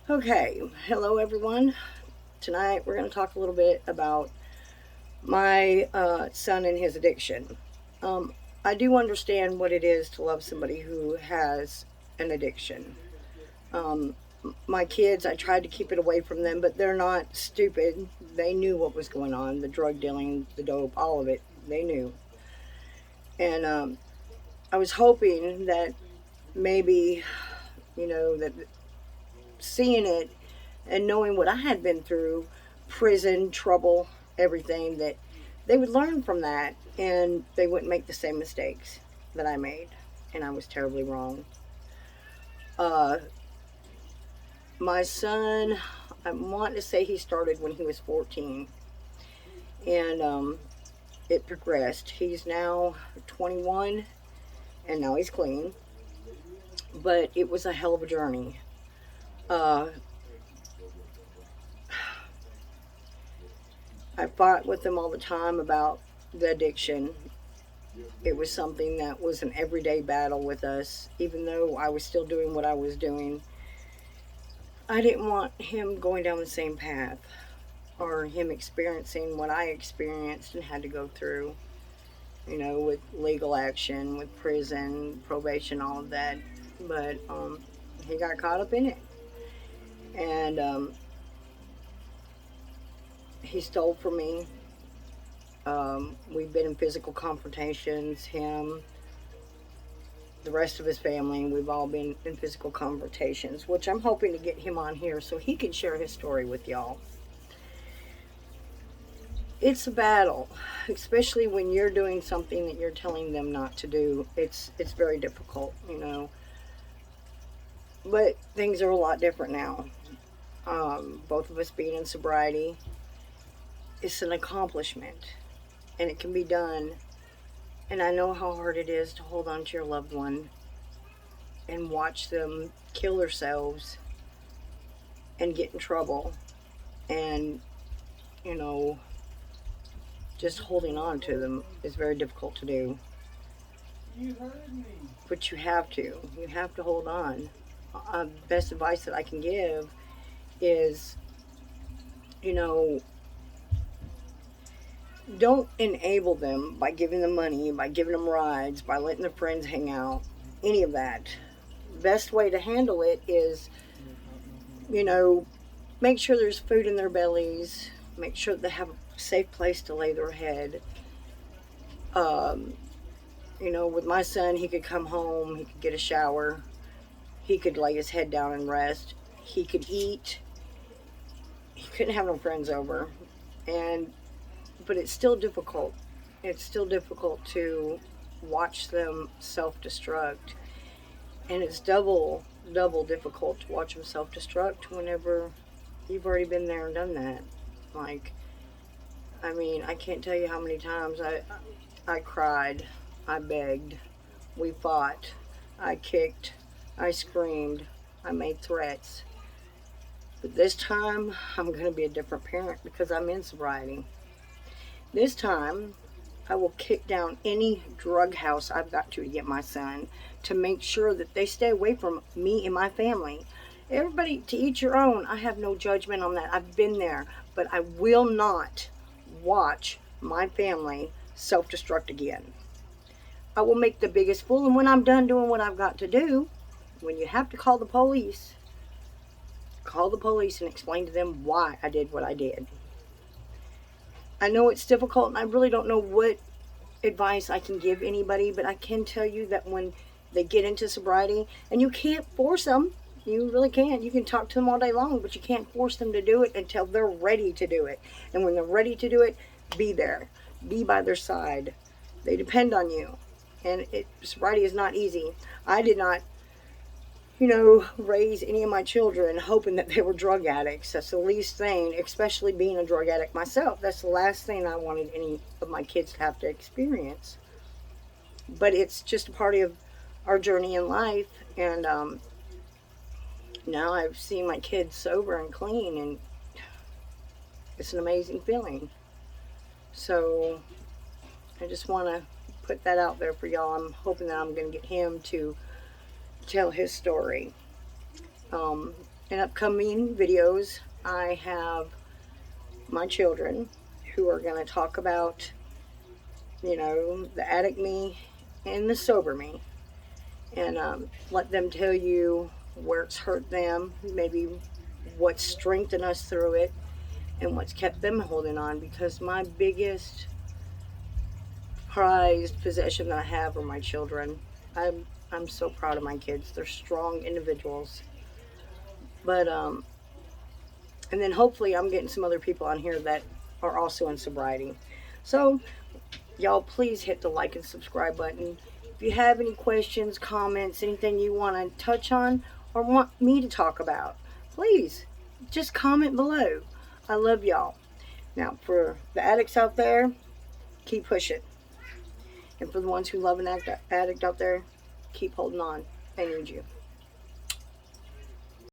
Okay, hello everyone. Tonight we're going to talk a little bit about my son and his addiction. Um, I do understand what it is to love somebody who has an addiction. Um, my kids, I tried to keep it away from them, but they're not stupid. They knew what was going on, the drug dealing, the dope, all of it. They knew. And I was hoping that maybe, that seeing it and knowing what I had been through, prison, trouble, everything, that they would learn from that and they wouldn't make the same mistakes that I made. And I was terribly wrong. Uh, my son, I want to say he started when he was 14, and it progressed. He's now 21 and now he's clean, but it was a hell of a journey. Uh, I fought with him all the time about the addiction. It was something that was an everyday battle with us, even though I was still doing what I was doing. I didn't want him going down the same path or him experiencing what I experienced and had to go through, with legal action, with prison, probation, all of that. But he got caught up in it. And he stole from me. We've been in physical confrontations, him, the rest of his family. We've all been in physical confrontations, which I'm hoping to get him on here so he can share his story with y'all. It's a battle, especially when you're doing something that you're telling them not to do. It's very difficult. But things are a lot different now. Both of us being in sobriety, it's an accomplishment, and it can be done. And I know how hard it is to hold on to your loved one and watch them kill themselves and get in trouble, and you know just holding on to them is very difficult to do. You heard me. But you have to hold on. Best advice that I can give is, you know don't enable them by giving them money, by giving them rides, by letting their friends hang out, any of that. Best way to handle it is, you know make sure there's food in their bellies, make sure they have a safe place to lay their head. um, with my son, he could come home, he could get a shower, he could lay his head down and rest, he could eat. He couldn't have no friends over. And but it's still difficult. It's still difficult to watch them self-destruct, and it's double difficult to watch them self-destruct whenever you've already been there and done that. Like, I mean, I can't tell you how many times I cried, I begged, we fought, I kicked, I screamed, I made threats. But this time, I'm going to be a different parent because I'm in sobriety. This time, I will kick down any drug house I've got to get my son, to make sure that they stay away from me and my family. Everybody to each your own. I have no judgment on that. I've been there. But I will not watch my family self destruct again. I will make the biggest fool. And when I'm done doing what I've got to do, when you have to call the police and explain to them why I did what I did. I know it's difficult, and I really don't know what advice I can give anybody, but I can tell you that when they get into sobriety, and you can't force them, you really can't. You can talk to them all day long, but you can't force them to do it until they're ready to do it. And when they're ready to do it, be there, be by their side. They depend on you, and sobriety is not easy. I did not raise any of my children hoping that they were drug addicts. That's the least thing, especially being a drug addict myself. That's the last thing I wanted any of my kids to have to experience. But it's just a part of our journey in life. And now I've seen my kids sober and clean, and it's an amazing feeling. So I just want to put that out there for y'all. I'm hoping that I'm going to get him to tell his story. Um, in upcoming videos, I have my children who are going to talk about, the addict me and the sober me, and let them tell you where it's hurt them, maybe what's strengthened us through it, and what's kept them holding on. Because my biggest prized possession that I have are my children. I'm so proud of my kids. They're strong individuals. But and then hopefully I'm getting some other people on here that are also in sobriety. So y'all, please hit the like and subscribe button. If you have any questions, comments, anything you want to touch on or want me to talk about, please just comment below. I love y'all. Now, for the addicts out there, keep pushing. And for the ones who love an addict out there, keep holding on. I need you.